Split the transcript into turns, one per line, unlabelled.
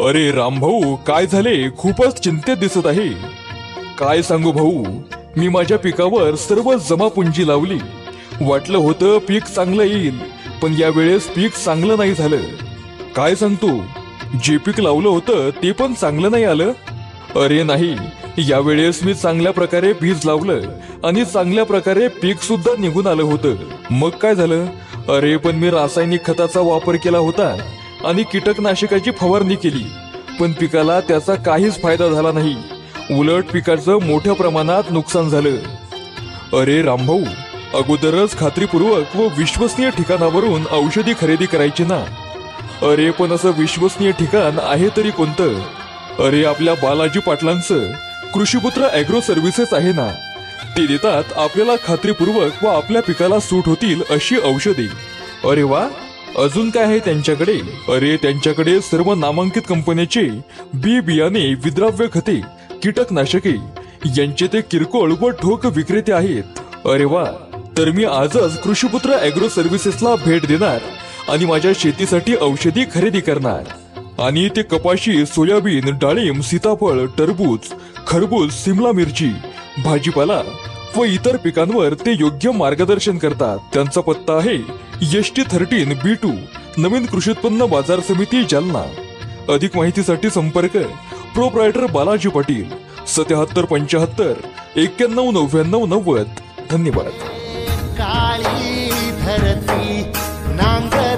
अरे रामभाऊ, काय झाले? खूपच चिंतेत दिसत आहे. काय सांगू भाऊ, मी माझ्या पिकावर सर्व जमापुंजी लावली. वाटलं होतं पीक चांगलं येईल, पण यावेळेस पीक चांगलं नाही झालं. काय सांगतो, जे पीक लावलं होतं ते पण चांगलं नाही आलं. अरे नाही, यावेळेस मी चांगल्या प्रकारे बीज लावलं आणि चांगल्या प्रकारे पीक सुद्धा निघून आलं होतं. मग काय झालं? अरे पण मी रासायनिक खताचा वापर केला होता आणि कीटकनाशकाची फवारणी केली, पण पिकाला त्याचा काहीच फायदा झाला नाही. उलट पिकाचं मोठ्या प्रमाणात नुकसान झालं. अरे रामभाऊ, अगोदरच खात्रीपूर्वक व विश्वसनीय ठिकाणावरून औषधी खरेदी करायची ना. अरे पण असं विश्वसनीय ठिकाण आहे तरी कोणतं? अरे आपल्या बालाजी पाटलांचं कृषीपुत्र ॲग्रो सर्व्हिसेस आहे ना. ते देतात आपल्याला खात्रीपूर्वक व आपल्या पिकाला सूट होतील अशी औषधे. अरे वा, अजून काय आहे त्यांच्याकडे? अरे त्यांच्याकडे सर्व नामांकित कंपन्याचे बी बियाणे, विद्राव्य खते, कीटकनाशके यांचे ते किरकोळ व ठोक विक्रेते आहेत. अरे वा, तर मी आजच कृषीपुत्र ॲग्रो सर्व्हिसेसला भेट देणार आणि माझ्या शेतीसाठी औषधी खरेदी करणार. आणि ते कपाशी, सोयाबीन, डाळिंब, सीताफळ, टरबूज, खरबूज, सिमला मिरची, भाजीपाला व इतर पिकांवर ते योग्य मार्गदर्शन करतात. त्यांचा पत्ता आहे ST13 B2, नवीन कृषी उत्पन्न बाजार समिती, जालना. अधिक माहितीसाठी संपर्क प्रोप्रायटर बालाजी पाटील, 7775 919990. धन्यवाद.
काळी धरती नांगर